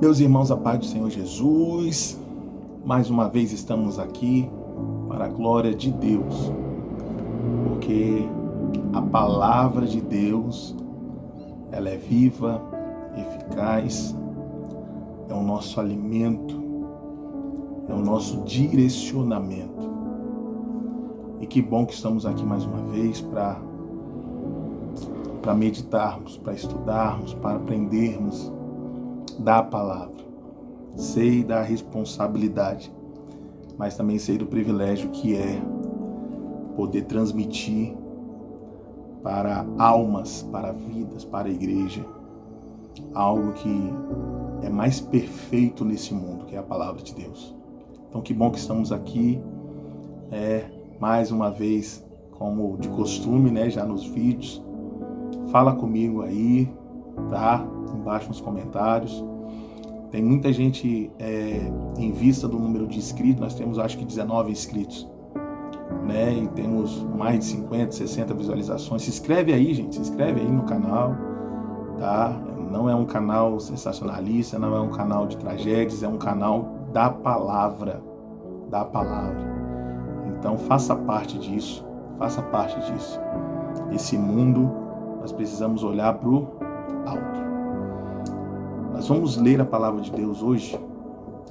Meus irmãos, a paz do Senhor Jesus, mais uma vez estamos aqui para a glória de Deus, porque a palavra de Deus, ela é viva, eficaz, é o nosso alimento, é o nosso direcionamento. E que bom que estamos aqui mais uma vez para meditarmos, para estudarmos, para aprendermos da palavra. Sei da responsabilidade, mas também sei do privilégio que é poder transmitir para almas, para vidas, para a igreja, algo que é mais perfeito nesse mundo, que é a palavra de Deus. Então que bom que estamos aqui, mais uma vez, como de costume, já nos vídeos. Fala comigo aí, tá? Embaixo nos comentários. Tem muita gente em vista do número de inscritos. Nós temos acho que 19 inscritos, e temos mais de 50, 60 visualizações. Se inscreve aí, gente, se inscreve aí no canal, tá? Não é um canal sensacionalista, não é um canal de tragédias, é um canal da palavra, Então faça parte disso. Esse mundo, nós precisamos olhar para o alto. Nós vamos ler a palavra de Deus hoje,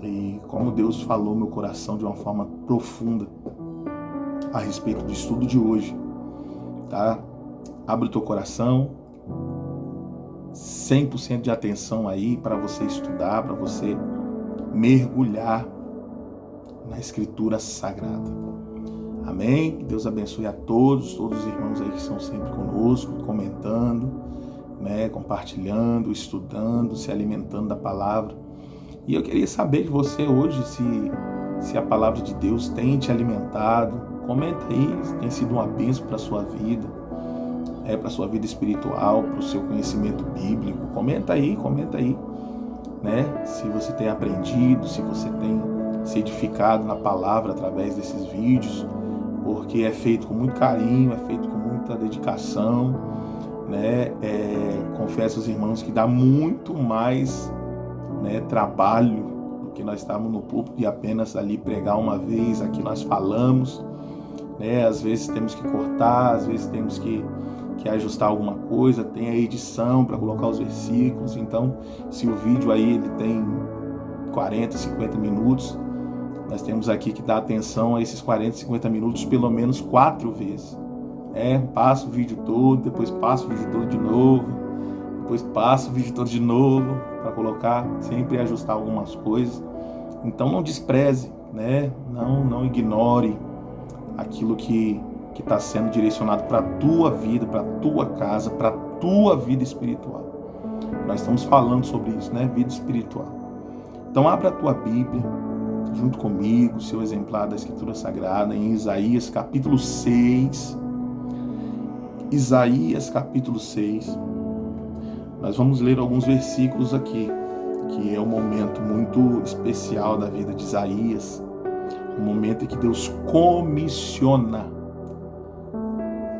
e como Deus falou no meu coração de uma forma profunda a respeito do estudo de hoje, tá? Abre o teu coração, 100% de atenção aí para você estudar, para você mergulhar na Escritura Sagrada. Amém? Que Deus abençoe a todos os irmãos aí que estão sempre conosco, comentando, compartilhando, estudando, se alimentando da palavra. E eu queria saber de você hoje se a palavra de Deus tem te alimentado. Comenta aí se tem sido uma bênção para a sua vida, para a sua vida espiritual, para o seu conhecimento bíblico. Comenta aí, se você tem aprendido, se você tem se edificado na palavra através desses vídeos, porque é feito com muito carinho, é feito com muita dedicação, confesso aos irmãos que dá muito mais trabalho do que nós estamos no púlpito e apenas ali pregar uma vez. Aqui nós falamos, às vezes temos que cortar, às vezes temos que ajustar alguma coisa, tem a edição para colocar os versículos. Então, se o vídeo aí ele tem 40, 50 minutos, nós temos aqui que dar atenção a esses 40, 50 minutos pelo menos 4 vezes. Passa o vídeo todo, depois passa o vídeo todo de novo, depois passa o vídeo todo de novo, para colocar, sempre ajustar algumas coisas. Então não despreze, não ignore aquilo que está sendo direcionado para a tua vida, para a tua casa, para a tua vida espiritual. Nós estamos falando sobre isso, vida espiritual. Então abra a tua Bíblia, junto comigo, seu exemplar da Escritura Sagrada, em Isaías capítulo 6. Isaías capítulo 6. Nós vamos ler alguns versículos aqui, que é um momento muito especial da vida de Isaías, um momento em que Deus comissiona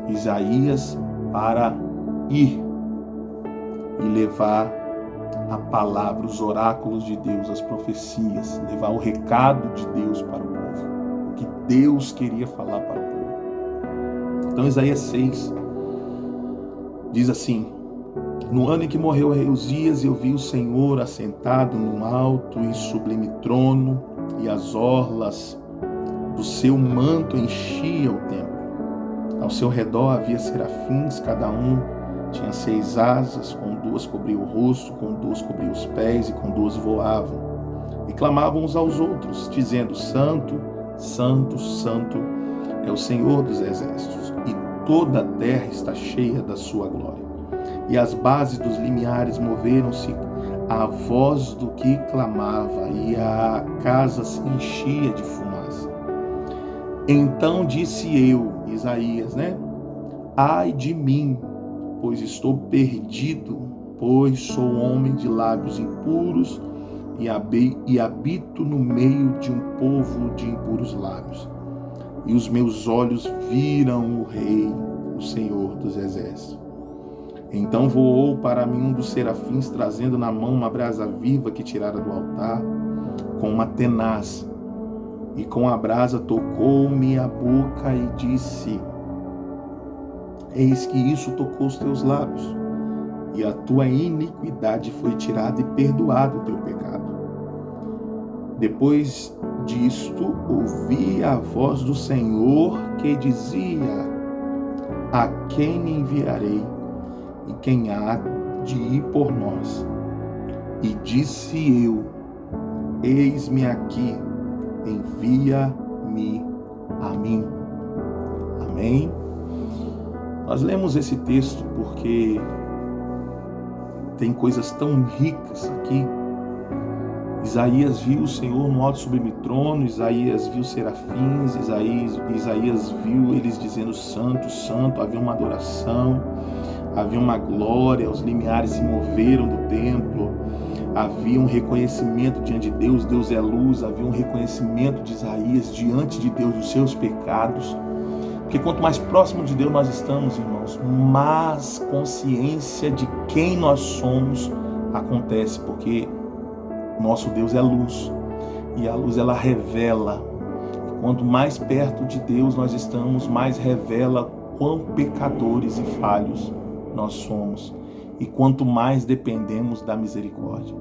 Isaías para ir e levar a palavra, os oráculos de Deus, as profecias, levar o recado de Deus para o povo, o que Deus queria falar para o povo. Então Isaías 6 diz assim: no ano em que morreu o rei Uzias, eu vi o Senhor assentado num alto e sublime trono, e as orlas do seu manto enchiam o templo. Ao seu redor havia serafins, cada um tinha 6 asas, com 2 cobriam o rosto, com 2 cobriam os pés, e com 2 voavam. E clamavam uns aos outros, dizendo: Santo, Santo, Santo é o Senhor dos exércitos, e toda a terra está cheia da sua glória. E as bases dos limiares moveram-se à voz do que clamava, e a casa se enchia de fumaça. Então disse eu, Isaías, ai de mim, pois estou perdido, pois sou homem de lábios impuros e habito no meio de um povo de impuros lábios. E os meus olhos viram o Rei, o Senhor dos Exércitos. Então voou para mim um dos serafins, trazendo na mão uma brasa viva que tirara do altar, com uma tenaz. E com a brasa tocou-me a boca e disse: eis que isso tocou os teus lábios, e a tua iniquidade foi tirada e perdoado o teu pecado. Depois disto, ouvi a voz do Senhor que dizia: a quem enviarei? E quem há de ir por nós? E disse eu: eis-me aqui, envia-me a mim. Amém? Nós lemos esse texto porque tem coisas tão ricas aqui. Isaías viu o Senhor no alto sublime trono, Isaías viu serafins, Isaías viu eles dizendo santo, santo, havia uma adoração, havia uma glória, os limiares se moveram do templo, havia um reconhecimento diante de Deus, Deus é luz, havia um reconhecimento de Isaías diante de Deus dos seus pecados, porque quanto mais próximo de Deus nós estamos, irmãos, mais consciência de quem nós somos acontece, porque nosso Deus é luz, e a luz ela revela, e quanto mais perto de Deus nós estamos, mais revela quão pecadores e falhos nós somos, e quanto mais dependemos da misericórdia.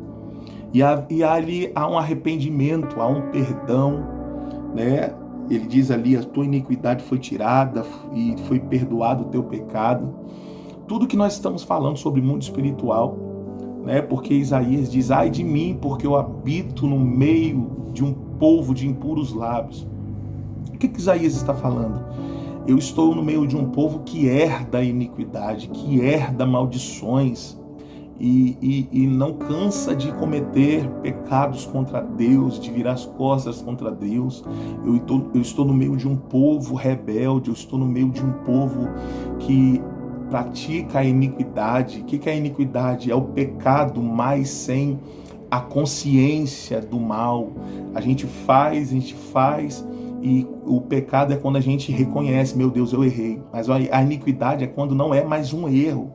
E ali há um arrependimento, há um perdão, né? Ele diz ali: a tua iniquidade foi tirada e foi perdoado o teu pecado. Tudo que nós estamos falando sobre o mundo espiritual, né? Porque Isaías diz: ai de mim, porque eu habito no meio de um povo de impuros lábios. O que Isaías está falando? Eu estou no meio de um povo que herda a iniquidade, que herda maldições e não cansa de cometer pecados contra Deus, de virar as costas contra Deus. Eu estou no meio de um povo rebelde, eu estou no meio de um povo que pratica a iniquidade. O que é a iniquidade? É o pecado, mas sem a consciência do mal. A gente faz, e o pecado é quando a gente reconhece: meu Deus, eu errei. Mas a iniquidade é quando não é mais um erro,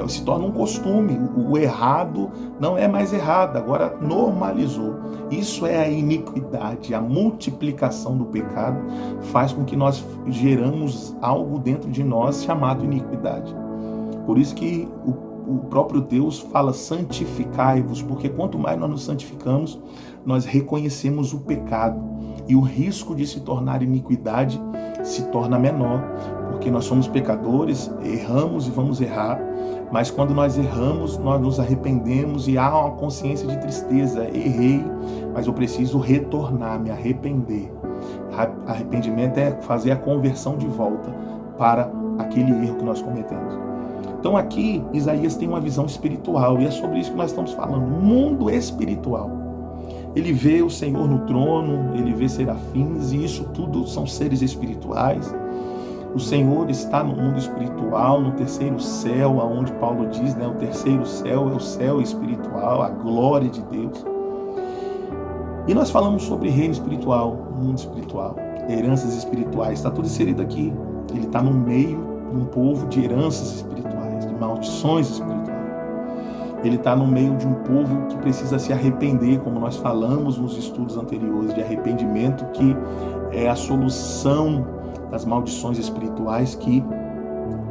se torna um costume. O errado não é mais errado, agora normalizou. Isso é a iniquidade. A multiplicação do pecado faz com que nós geramos algo dentro de nós chamado iniquidade. Por isso que o próprio Deus fala: santificai-vos, porque quanto mais nós nos santificamos, nós reconhecemos o pecado, e o risco de se tornar iniquidade se torna menor, porque nós somos pecadores, erramos e vamos errar, mas quando nós erramos, nós nos arrependemos e há uma consciência de tristeza: errei, mas eu preciso retornar, me arrepender. Arrependimento é fazer a conversão de volta para aquele erro que nós cometemos. Então aqui Isaías tem uma visão espiritual, e é sobre isso que nós estamos falando, mundo espiritual. Ele vê o Senhor no trono, ele vê serafins, e isso tudo são seres espirituais. O Senhor está no mundo espiritual, no terceiro céu, aonde Paulo diz, né, o terceiro céu é o céu espiritual, a glória de Deus. E nós falamos sobre reino espiritual, mundo espiritual, heranças espirituais, está tudo inserido aqui. Ele está no meio de um povo de heranças espirituais, de maldições espirituais. Ele está no meio de um povo que precisa se arrepender, como nós falamos nos estudos anteriores, de arrependimento, que é a solução das maldições espirituais, que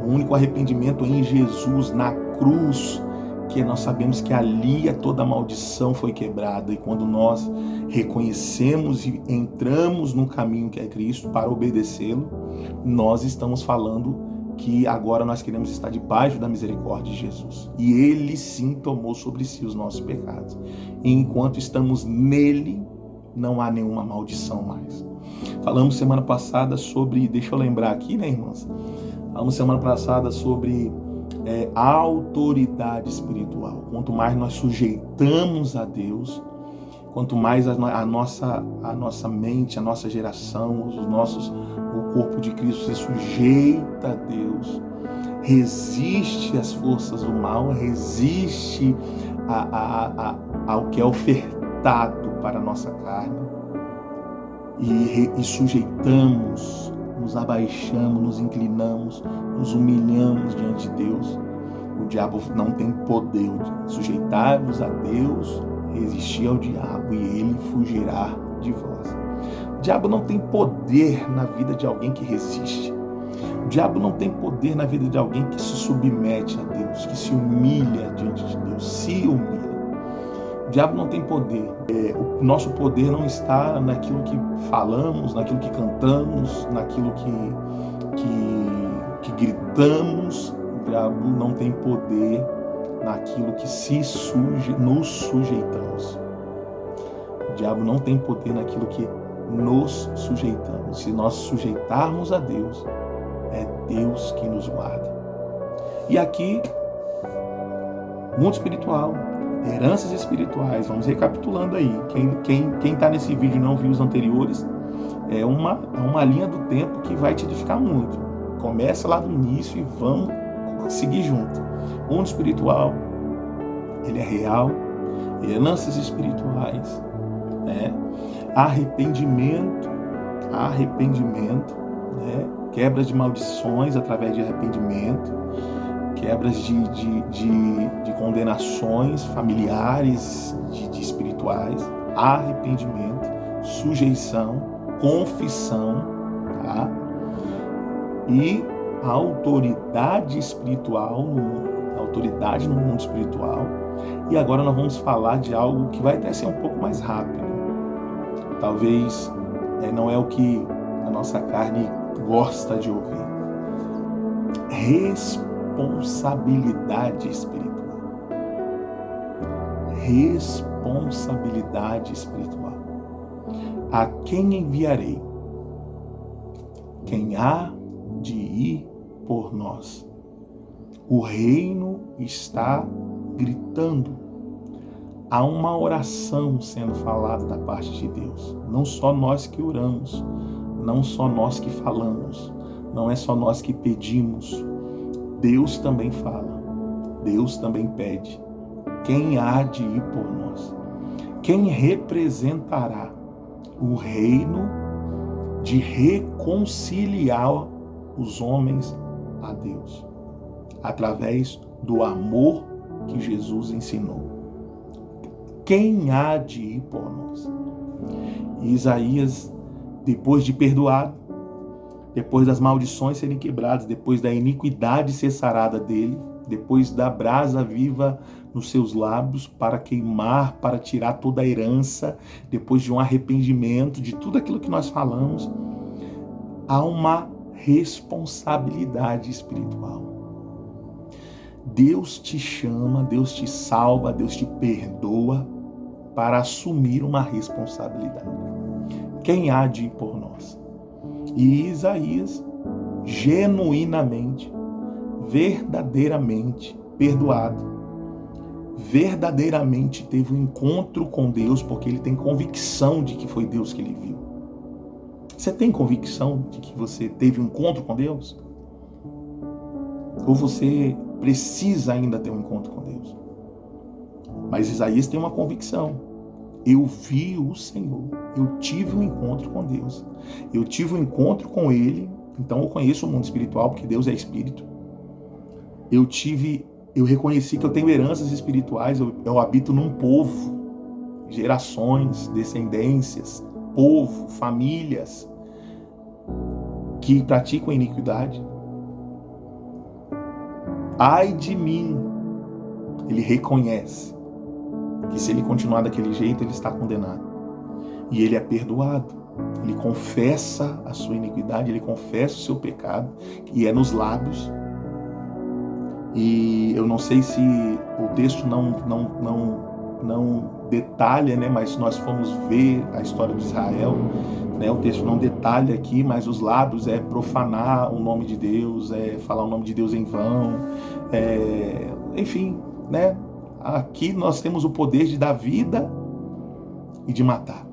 o único arrependimento é em Jesus, na cruz, que nós sabemos que ali toda a maldição foi quebrada, e quando nós reconhecemos e entramos no caminho que é Cristo para obedecê-lo, nós estamos falando que agora nós queremos estar debaixo da misericórdia de Jesus. E Ele sim tomou sobre si os nossos pecados. E enquanto estamos nele, não há nenhuma maldição mais. Falamos semana passada sobre, deixa eu lembrar aqui, né, irmãs? Falamos semana passada sobre a autoridade espiritual. Quanto mais nós sujeitamos a Deus, quanto mais a nossa mente, a nossa geração, o corpo de Cristo se sujeita a Deus, resiste às forças do mal, resiste ao que é ofertado para a nossa carne, e sujeitamos, nos abaixamos, nos inclinamos, nos humilhamos diante de Deus, O diabo não tem poder. Sujeitar-vos a Deus, resistir ao diabo e ele fugirá de vós. O diabo não tem poder na vida de alguém que resiste. O diabo não tem poder na vida de alguém que se submete a Deus, que se humilha diante de Deus, se humilha. O diabo não tem poder. O nosso poder não está naquilo que falamos, naquilo que cantamos, naquilo que gritamos. O diabo não tem poder naquilo que nos sujeitamos. O diabo não tem poder naquilo que nos sujeitamos. Se nós sujeitarmos a Deus, é Deus que nos guarda. E aqui, mundo espiritual, heranças espirituais, vamos recapitulando aí. Quem está nesse vídeo e não viu os anteriores, é uma linha do tempo que vai te edificar muito. Começa lá do início e vamos seguir junto. Mundo espiritual, ele é real. Heranças espirituais, né? Arrependimento, né? Quebras de maldições através de arrependimento, quebras de condenações familiares, de espirituais, arrependimento, sujeição, confissão, tá? E a autoridade espiritual, autoridade no mundo espiritual. E agora nós vamos falar de algo que vai até ser um pouco mais rápido. Talvez não é o que a nossa carne gosta de ouvir. Responsabilidade espiritual. Responsabilidade espiritual. A quem enviarei? Quem há de ir por nós? O reino está gritando. Há uma oração sendo falada da parte de Deus. Não só nós que oramos, não só nós que falamos, não é só nós que pedimos. Deus também fala, Deus também pede. Quem há de ir por nós? Quem representará o reino de reconciliar os homens a Deus, através do amor que Jesus ensinou? Quem há de ir por nós? Isaías, depois de perdoado, depois das maldições serem quebradas, depois da iniquidade ser sarada dele, depois da brasa viva nos seus lábios para queimar, para tirar toda a herança, depois de um arrependimento, de tudo aquilo que nós falamos, há uma responsabilidade espiritual. Deus te chama, Deus te salva, Deus te perdoa para assumir uma responsabilidade. Quem há de ir por nós? E Isaías, genuinamente, verdadeiramente perdoado, verdadeiramente teve um encontro com Deus, porque ele tem convicção de que foi Deus que ele viu. Você tem convicção de que você teve um encontro com Deus? Ou você precisa ainda ter um encontro com Deus? Mas Isaías tem uma convicção. Eu vi o Senhor, eu tive um encontro com Deus, eu tive um encontro com Ele, então eu conheço o mundo espiritual, porque Deus é Espírito. Eu reconheci que eu tenho heranças espirituais, eu habito num povo, gerações, descendências, povo, famílias que praticam iniquidade. Ai de mim, ele reconhece que se ele continuar daquele jeito, ele está condenado. E ele é perdoado. Ele confessa a sua iniquidade, ele confessa o seu pecado, e é nos lábios. E eu não sei se o texto não detalha, né? Mas se nós formos ver a história de Israel, né? O texto não detalha aqui, mas os lábios é profanar o nome de Deus, é falar o nome de Deus em vão, enfim, né? Aqui nós temos o poder de dar vida e de matar.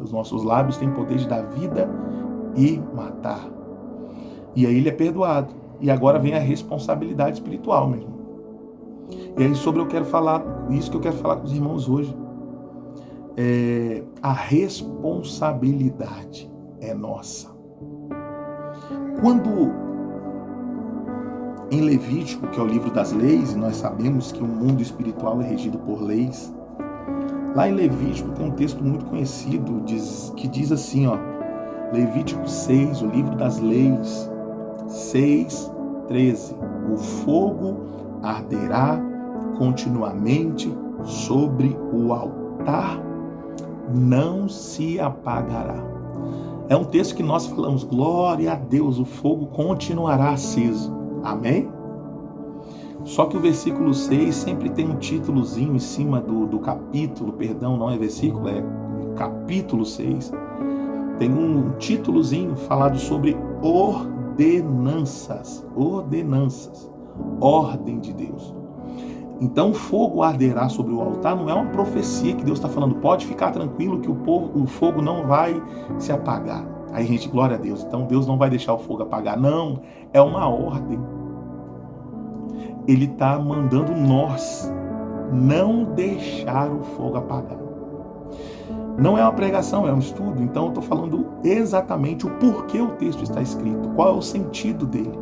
Os nossos lábios têm poder de dar vida e matar. E aí ele é perdoado. E agora vem a responsabilidade espiritual mesmo. E aí isso que eu quero falar com os irmãos hoje. A responsabilidade é nossa. Quando Em Levítico, que é o livro das leis, e nós sabemos que o mundo espiritual é regido por leis. Lá em Levítico tem um texto muito conhecido que diz assim, ó, Levítico 6, o livro das leis, 6:13. O fogo arderá continuamente sobre o altar, não se apagará. É um texto que nós falamos, glória a Deus, o fogo continuará aceso. Amém? Só que o versículo 6 sempre tem um títulozinho em cima do capítulo, perdão, não é versículo, é capítulo 6. Tem um títulozinho falado sobre ordenanças, ordem de Deus. Então o fogo arderá sobre o altar, não é uma profecia que Deus está falando, pode ficar tranquilo que o fogo não vai se apagar. Aí a gente, glória a Deus, então Deus não vai deixar o fogo apagar. Não, é uma ordem. Ele está mandando nós não deixar o fogo apagar. Não é uma pregação, é um estudo, então eu estou falando exatamente o porquê o texto está escrito, qual é o sentido dele.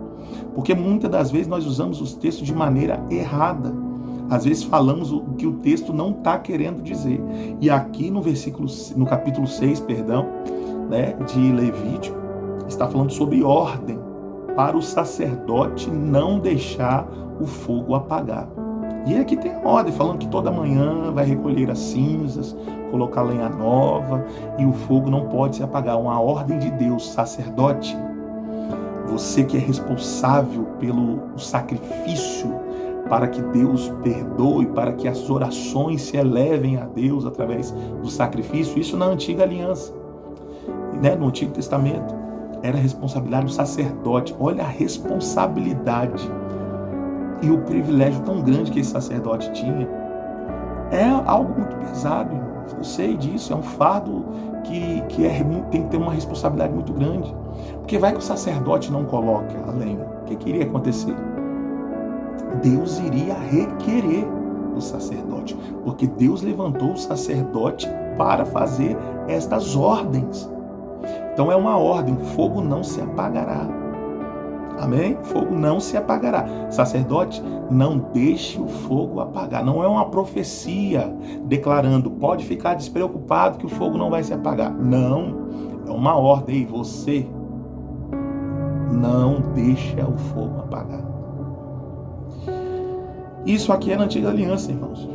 Porque muitas das vezes nós usamos os textos de maneira errada. Às vezes falamos o que o texto não está querendo dizer. E aqui no capítulo 6, né, de Levítico, está falando sobre ordem para o sacerdote não deixar o fogo apagar. E aqui tem a ordem, falando que toda manhã vai recolher as cinzas, colocar lenha nova, e o fogo não pode se apagar. Uma ordem de Deus, sacerdote, você que é responsável pelo sacrifício, para que Deus perdoe, para que as orações se elevem a Deus através do sacrifício, isso na antiga aliança, né? No Antigo Testamento, era a responsabilidade do sacerdote. Olha a responsabilidade e o privilégio tão grande que esse sacerdote tinha. É algo muito pesado, irmãos. Eu sei disso, é um fardo que tem que ter uma responsabilidade muito grande. Porque vai que o sacerdote não coloca a lenha. O que iria acontecer? Deus iria requerer do sacerdote, porque Deus levantou o sacerdote para fazer estas ordens. Então é uma ordem, fogo não se apagará. Amém? Fogo não se apagará. Sacerdote, não deixe o fogo apagar. Não é uma profecia declarando, pode ficar despreocupado que o fogo não vai se apagar. Não, é uma ordem. Ei, você não deixa o fogo apagar. Isso aqui é na antiga aliança, irmãos.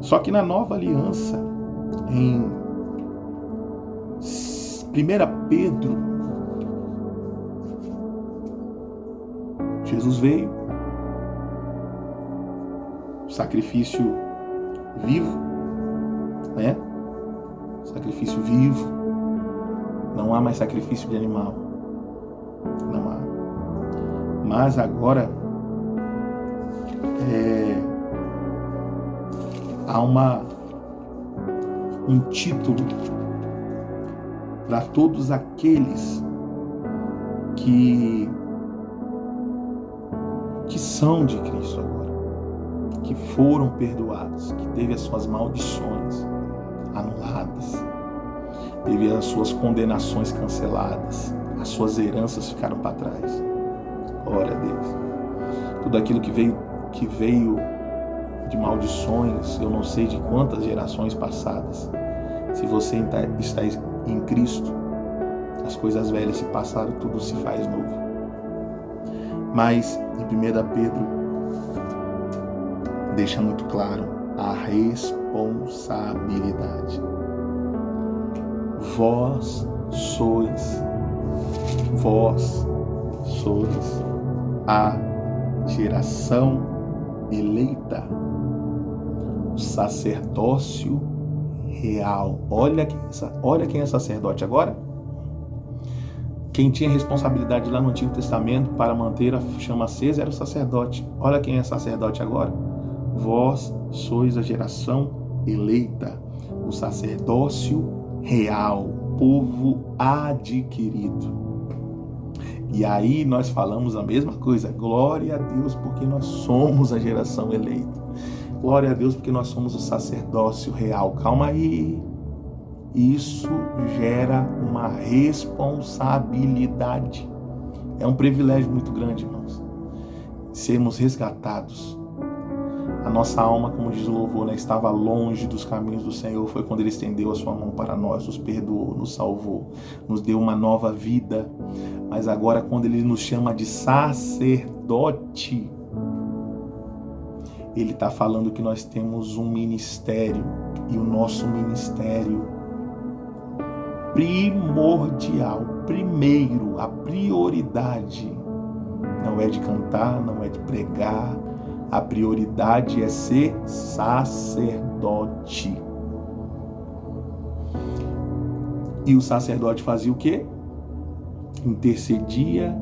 Só que na nova aliança, em 1 Pedro, Jesus veio, sacrifício vivo, né? Sacrifício vivo. Não há mais sacrifício de animal. Não há. Mas agora há um título para todos aqueles que são de Cristo agora, que foram perdoados, que teve as suas maldições anuladas, teve as suas condenações canceladas, as suas heranças ficaram para trás. Glória a Deus. Tudo aquilo que veio de maldições, eu não sei de quantas gerações passadas. Se você está em Cristo, as coisas velhas se passaram, tudo se faz novo. Mas em 1 Pedro deixa muito claro a responsabilidade. Vós sois a geração eleita, o sacerdócio real. Olha quem é sacerdote agora. Quem tinha responsabilidade lá no Antigo Testamento para manter a chama acesa era o sacerdote. Olha quem é sacerdote agora. Vós sois a geração eleita, o sacerdócio real, povo adquirido. E aí nós falamos a mesma coisa. Glória a Deus porque nós somos a geração eleita. Glória a Deus porque nós somos o sacerdócio real. Calma aí. Isso gera uma responsabilidade. É um privilégio muito grande, irmãos. sermos resgatados. A nossa alma, como diz o louvor, né, estava longe dos caminhos do Senhor. Foi quando Ele estendeu a sua mão para nós, nos perdoou, nos salvou, nos deu uma nova vida. Mas agora, quando Ele nos chama de sacerdote, Ele está falando que nós temos um ministério, e o nosso ministério primordial, primeiro, a prioridade, não é de cantar, não é de pregar, a prioridade é ser sacerdote. E o sacerdote fazia o quê? Intercedia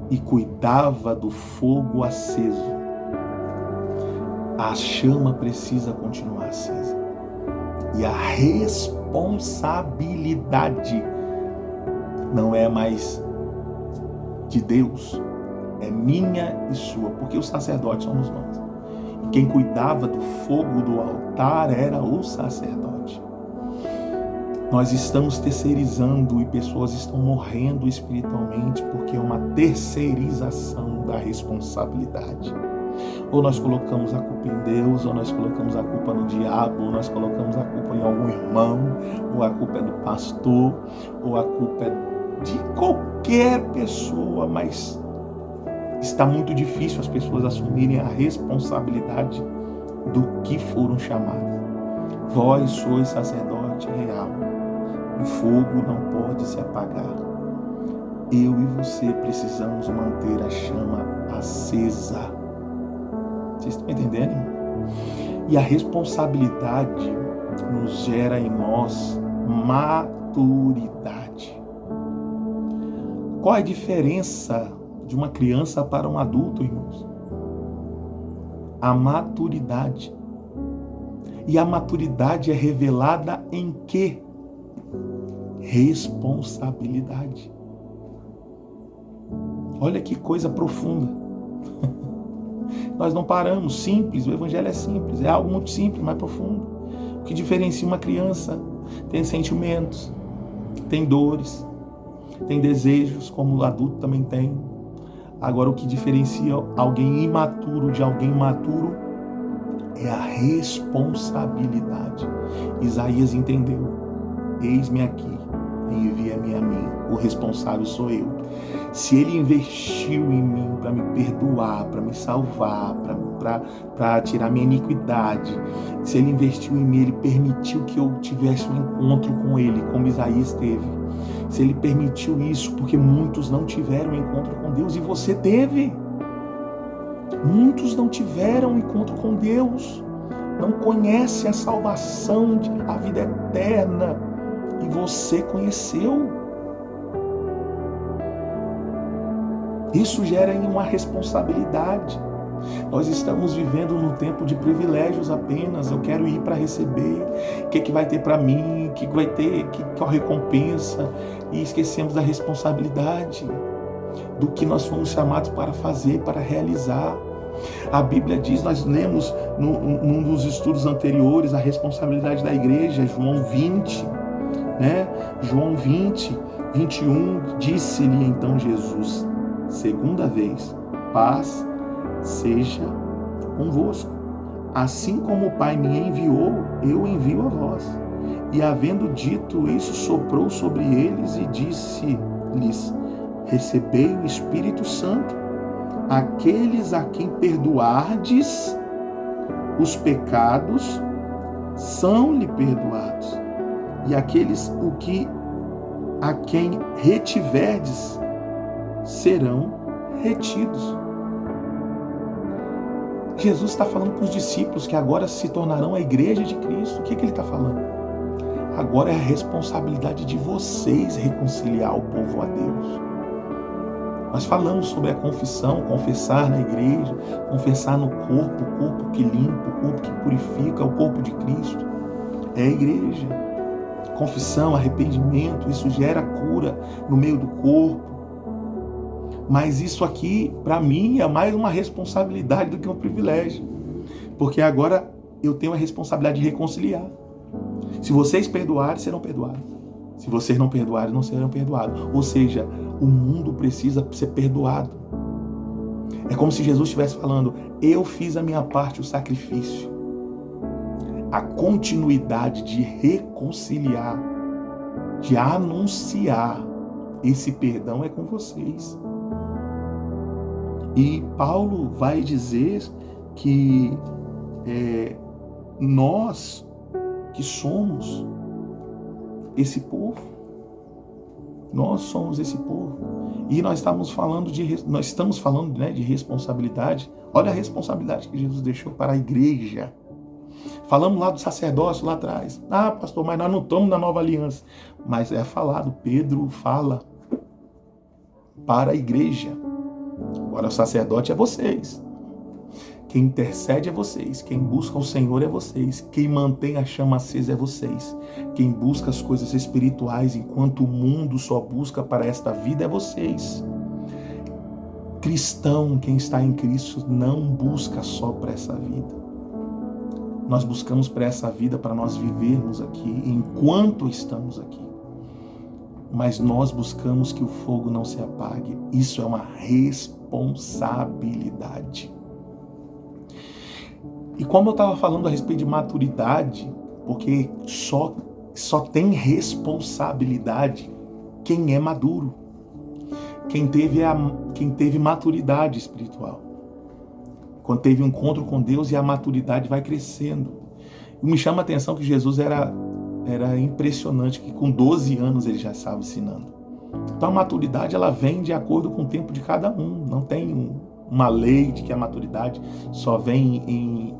e cuidava do fogo aceso. A chama precisa continuar acesa. E a responsabilidade não é mais de Deus, é minha e sua, porque os sacerdotes somos nós. E quem cuidava do fogo do altar era o sacerdote. Nós estamos terceirizando e pessoas estão morrendo espiritualmente porque é uma terceirização da responsabilidade. Ou nós colocamos a culpa em Deus, ou nós colocamos a culpa no diabo, ou nós colocamos a culpa em algum irmão, ou a culpa é do pastor, ou a culpa é de qualquer pessoa, mas está muito difícil as pessoas assumirem a responsabilidade do que foram chamadas. Vós sois sacerdote real. O fogo não pode se apagar. Eu e você precisamos manter a chama acesa. Vocês estão entendendo? E a responsabilidade nos gera em nós maturidade. Qual é a diferença de uma criança para um adulto, irmãos? A maturidade. E a maturidade é revelada em quê? Responsabilidade. Olha que coisa profunda. Nós não paramos, simples, o evangelho é simples, é algo muito simples, mas profundo. O que diferencia uma criança? Tem sentimentos, tem dores, tem desejos, como o adulto também tem. Agora, o que diferencia alguém imaturo de alguém maturo é a responsabilidade. Isaías entendeu. Eis-me aqui, envia-me a mim. O responsável sou eu. Se Ele investiu em mim para me perdoar, para me salvar, para tirar minha iniquidade, se Ele investiu em mim, Ele permitiu que eu tivesse um encontro com Ele, como Isaías teve. Se Ele permitiu isso, porque muitos não tiveram um encontro com Deus e você teve. Muitos não tiveram um encontro com Deus, não conhecem a salvação, a vida eterna, e você conheceu. Isso gera uma responsabilidade. Nós estamos vivendo num tempo de privilégios apenas. Eu quero ir para receber. O que vai ter para mim? O que vai ter? Qual recompensa? E esquecemos da responsabilidade, do que nós fomos chamados para fazer, para realizar. A Bíblia diz, nós lemos num dos estudos anteriores, a responsabilidade da igreja, João 20, né? João 20, 21, disse-lhe então Jesus, segunda vez, paz seja convosco. Assim como o Pai me enviou, eu envio a vós. E havendo dito isso, soprou sobre eles e disse-lhes, recebei o Espírito Santo. Aqueles a quem perdoardes os pecados, são-lhe perdoados. E aqueles a quem retiverdes, serão retidos. Jesus está falando para os discípulos que agora se tornarão a igreja de Cristo. O que ele está falando? Agora é a responsabilidade de vocês reconciliar o povo a Deus. Nós falamos sobre a confissão, confessar na igreja, confessar no corpo, o corpo que limpa, o corpo que purifica, o corpo de Cristo. É a igreja. Confissão, arrependimento, isso gera cura no meio do corpo. Mas isso aqui, para mim, é mais uma responsabilidade do que um privilégio. Porque agora eu tenho a responsabilidade de reconciliar. Se vocês perdoarem, serão perdoados. Se vocês não perdoarem, não serão perdoados. Ou seja, o mundo precisa ser perdoado. É como se Jesus estivesse falando: eu fiz a minha parte, o sacrifício. A continuidade de reconciliar, de anunciar esse perdão é com vocês. E Paulo vai dizer que nós que somos esse povo, nós somos esse povo. E nós estamos falando de responsabilidade. Olha a responsabilidade que Jesus deixou para a igreja. Falamos lá do sacerdócio lá atrás. Ah, pastor, mas nós não estamos na nova aliança. Mas é falado, Pedro fala para a igreja. Agora o sacerdote é vocês. Quem intercede é vocês. Quem busca o Senhor é vocês. Quem mantém a chama acesa é vocês. Quem busca as coisas espirituais enquanto o mundo só busca para esta vida é vocês. Cristão, quem está em Cristo, não busca só para essa vida. Nós buscamos para essa vida para nós vivermos aqui enquanto estamos aqui. Mas nós buscamos que o fogo não se apague. Isso é uma responsabilidade. E como eu estava falando a respeito de maturidade, porque só tem responsabilidade quem é maduro, quem teve maturidade espiritual, quando teve um encontro com Deus e a maturidade vai crescendo. E me chama a atenção que Jesus era impressionante, que com 12 anos ele já estava ensinando. Então a maturidade ela vem de acordo com o tempo de cada um, não tem uma lei de que a maturidade só vem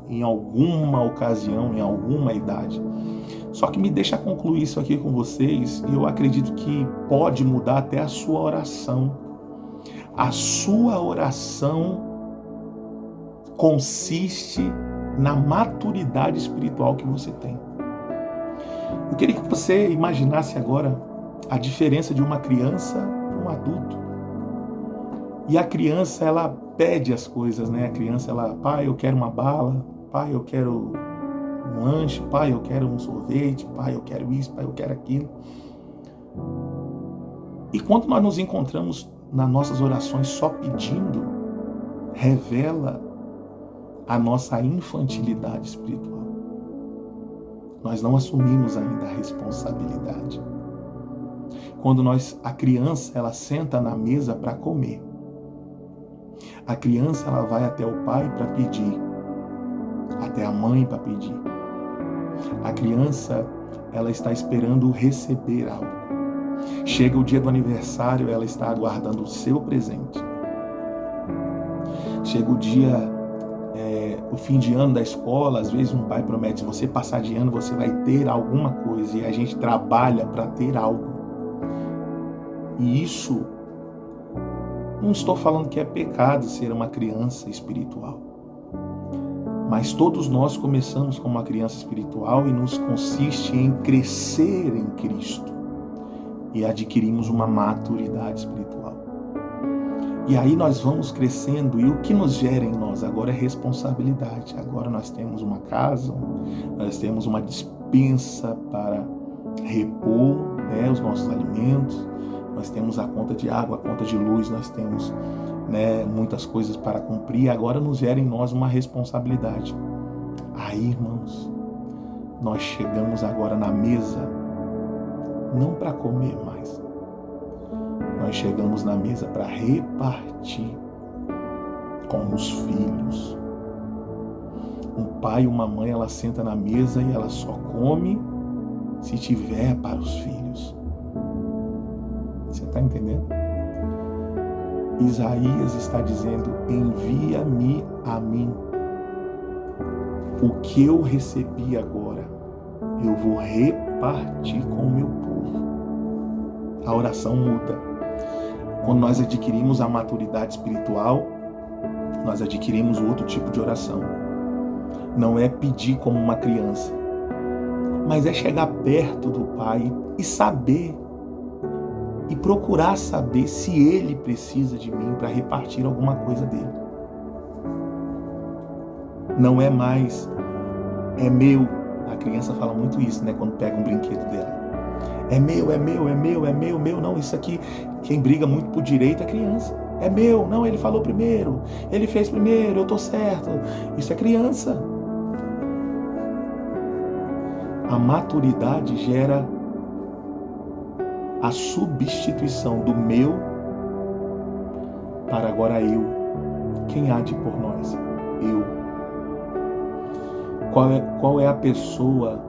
em alguma ocasião, em alguma idade. Só que me deixa concluir isso aqui com vocês, e eu acredito que pode mudar até a sua oração. A sua oração consiste na maturidade espiritual que você tem. Eu queria que você imaginasse agora a diferença de uma criança para um adulto. E a criança, ela pede as coisas, né? A criança, pai, eu quero uma bala, pai, eu quero um lanche, pai, eu quero um sorvete, pai, eu quero isso, pai, eu quero aquilo. E quando nós nos encontramos nas nossas orações só pedindo, revela a nossa infantilidade espiritual. Nós não assumimos ainda a responsabilidade. Quando a criança, ela senta na mesa para comer. A criança, ela vai até o pai para pedir, até a mãe para pedir. A criança, ela está esperando receber algo. Chega o dia do aniversário, ela está aguardando o seu presente. Chega o dia, o fim de ano da escola, às vezes um pai promete, se você passar de ano, você vai ter alguma coisa, e a gente trabalha para ter algo. E isso, não estou falando que é pecado ser uma criança espiritual, mas todos nós começamos como uma criança espiritual e nos consiste em crescer em Cristo e adquirimos uma maturidade espiritual. E aí nós vamos crescendo, e o que nos gera em nós agora é responsabilidade. Agora nós temos uma casa, nós temos uma despensa para repor, os nossos alimentos, nós temos a conta de água, a conta de luz, nós temos muitas coisas para cumprir. Agora nos gera em nós uma responsabilidade. Aí, irmãos, nós chegamos agora na mesa, não para comer mais. Nós chegamos na mesa para repartir com os filhos. Um pai e uma mãe, ela senta na mesa e ela só come se tiver para os filhos. Você está entendendo? Isaías está dizendo, envia-me a mim. O que eu recebi agora, eu vou repartir com o meu povo. A oração muda. Quando nós adquirimos a maturidade espiritual, nós adquirimos outro tipo de oração. Não é pedir como uma criança, mas é chegar perto do Pai e saber, e procurar saber se Ele precisa de mim para repartir alguma coisa dele. Não é mais, é meu. A criança fala muito isso, quando pega um brinquedo dela. É meu, é meu, é meu, é meu, meu. Não, isso aqui, quem briga muito por direito é criança. É meu. Não, ele falou primeiro. Ele fez primeiro, eu tô certo. Isso é criança. A maturidade gera a substituição do meu para agora eu. Quem há de por nós? Eu. Qual é a pessoa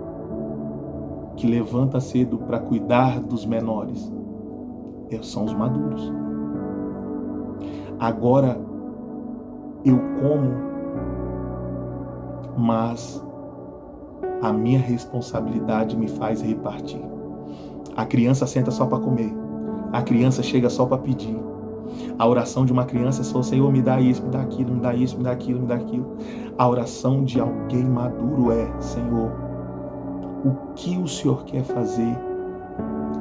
que levanta cedo para cuidar dos menores? São os maduros. Agora eu como, mas a minha responsabilidade me faz repartir. A criança senta só para comer. A criança chega só para pedir. A oração de uma criança é só: Senhor, me dá isso, me dá aquilo, me dá isso, me dá aquilo, me dá aquilo. A oração de alguém maduro é: Senhor, o que o Senhor quer fazer?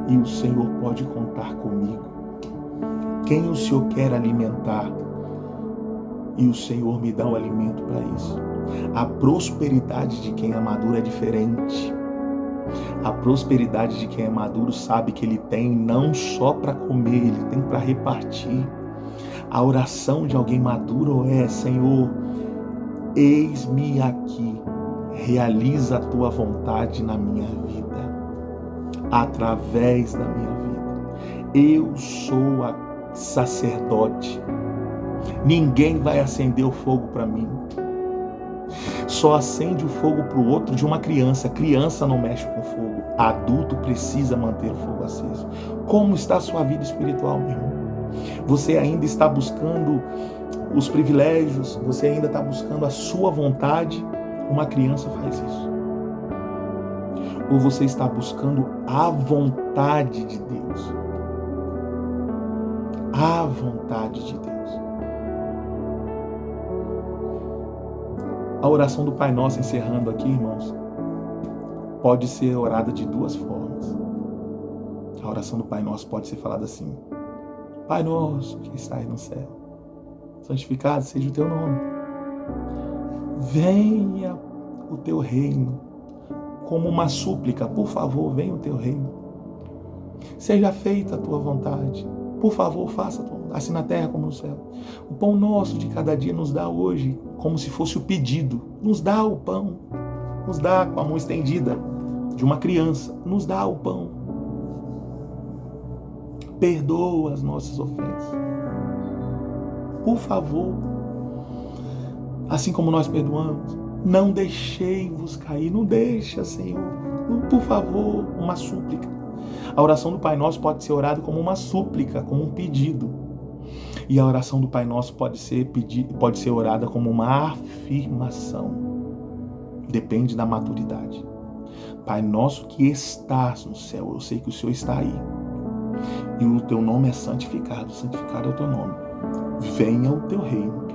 E o Senhor pode contar comigo. Quem o Senhor quer alimentar? E o Senhor me dá o alimento para isso. A prosperidade de quem é maduro é diferente. A prosperidade de quem é maduro sabe que ele tem não só para comer, ele tem para repartir. A oração de alguém maduro é: Senhor, eis-me aqui, realiza a tua vontade na minha vida, através da minha vida. Eu sou a sacerdote. Ninguém vai acender o fogo para mim. Só acende o fogo para o outro de uma criança. Criança não mexe com fogo. Adulto precisa manter o fogo aceso. Como está a sua vida espiritual, meu irmão? Você ainda está buscando os privilégios? Você ainda está buscando a sua vontade? Uma criança faz isso. Ou você está buscando a vontade de Deus? A vontade de Deus. A oração do Pai Nosso, encerrando aqui, irmãos, pode ser orada de duas formas. A oração do Pai Nosso pode ser falada assim: Pai Nosso que estás no céu, santificado seja o teu nome. Venha o teu reino, como uma súplica: por favor, venha o teu reino. Seja feita a tua vontade. Por favor, faça a tua vontade, assim na terra como no céu. O pão nosso de cada dia nos dá hoje, como se fosse o pedido. Nos dá o pão. Nos dá com a mão estendida de uma criança. Nos dá o pão. Perdoa as nossas ofensas. Por favor. Assim como nós perdoamos. Não deixei-vos cair. Não deixa, Senhor. Por favor, uma súplica. A oração do Pai Nosso pode ser orada como uma súplica, como um pedido. E a oração do Pai Nosso pode ser orada como uma afirmação. Depende da maturidade. Pai Nosso que estás no céu, eu sei que o Senhor está aí. E o teu nome é santificado, santificado é o teu nome. Venha o teu reino.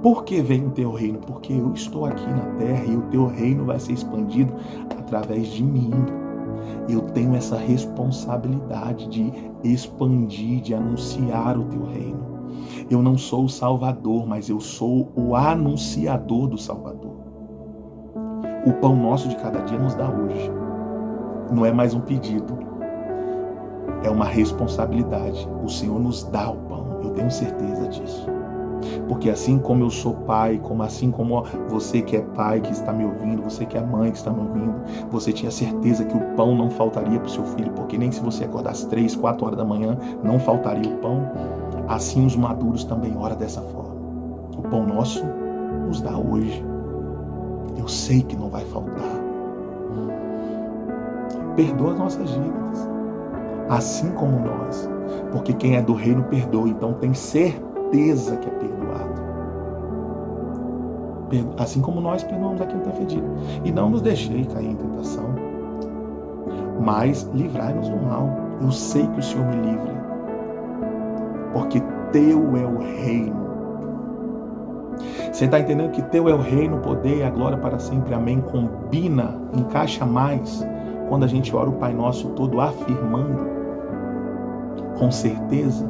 Por que vem o teu reino? Porque eu estou aqui na terra e o teu reino vai ser expandido através de mim. Eu tenho essa responsabilidade de expandir, de anunciar o teu reino. Eu não sou o Salvador, mas eu sou o anunciador do Salvador. O pão nosso de cada dia nos dá hoje. Não é mais um pedido. É uma responsabilidade. O Senhor nos dá o pão. Eu tenho certeza disso. Porque assim como eu sou pai, assim como você que é pai, que está me ouvindo, você que é mãe, que está me ouvindo, você tinha certeza que o pão não faltaria para o seu filho, porque nem se você acordasse 3, 4 horas da manhã, não faltaria o pão. Assim os maduros também oram dessa forma. O pão nosso nos dá hoje. Eu sei que não vai faltar. Perdoa as nossas dívidas, assim como nós, porque quem é do reino perdoa, então tem certeza que é perdoado. Assim como nós perdoamos a quem tem fedido. E não nos deixei cair em tentação, mas livrai-nos do mal. Eu sei que o Senhor me livra, porque teu é o reino. Você está entendendo que teu é o reino, o poder e a glória para sempre. Amém. Combina, encaixa mais quando a gente ora o Pai Nosso todo afirmando com certeza.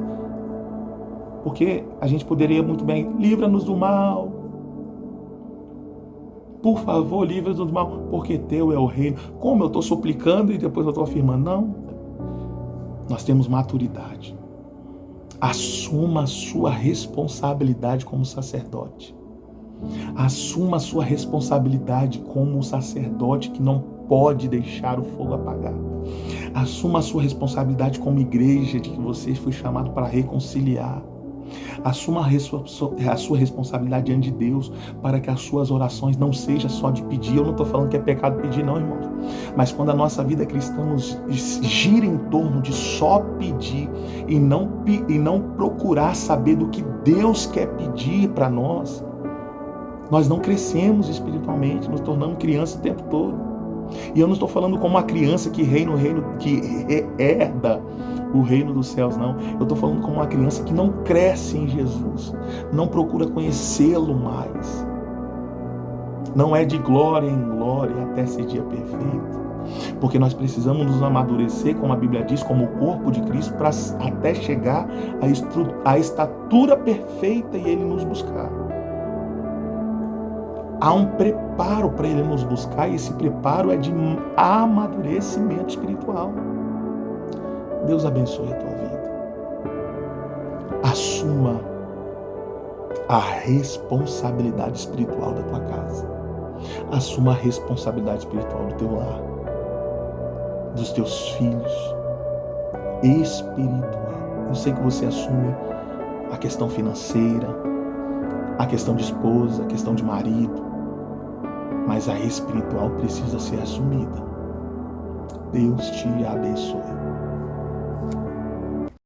Porque a gente poderia muito bem: livra-nos do mal. Por favor, livra-nos do mal, porque teu é o reino. Como eu estou suplicando e depois eu estou afirmando? Não. Nós temos maturidade. Assuma a sua responsabilidade como sacerdote. Assuma a sua responsabilidade como sacerdote que não pode deixar o fogo apagar. Assuma a sua responsabilidade como igreja de que você foi chamado para reconciliar. Assuma a sua responsabilidade diante de Deus para que as suas orações não sejam só de pedir. Eu não estou falando que é pecado pedir, não, irmãos. Mas quando a nossa vida cristã gira em torno de só pedir e não procurar saber do que Deus quer pedir para nós, nós não crescemos espiritualmente, nos tornamos crianças o tempo todo. E eu não estou falando como uma criança que herda o reino dos céus, não. Eu estou falando como uma criança que não cresce em Jesus, não procura conhecê-lo mais. Não é de glória em glória até esse dia perfeito. Porque nós precisamos nos amadurecer, como a Bíblia diz, como o corpo de Cristo, para até chegar à estatura perfeita e Ele nos buscar. Há um preparo para Ele nos buscar, e esse preparo é de amadurecimento espiritual. Deus abençoe a tua vida. Assuma a responsabilidade espiritual da tua casa. Assuma a responsabilidade espiritual do teu lar, dos teus filhos, espiritual. Eu sei que você assume a questão financeira, a questão de esposa, a questão de marido, mas a espiritual precisa ser assumida. Deus te abençoe.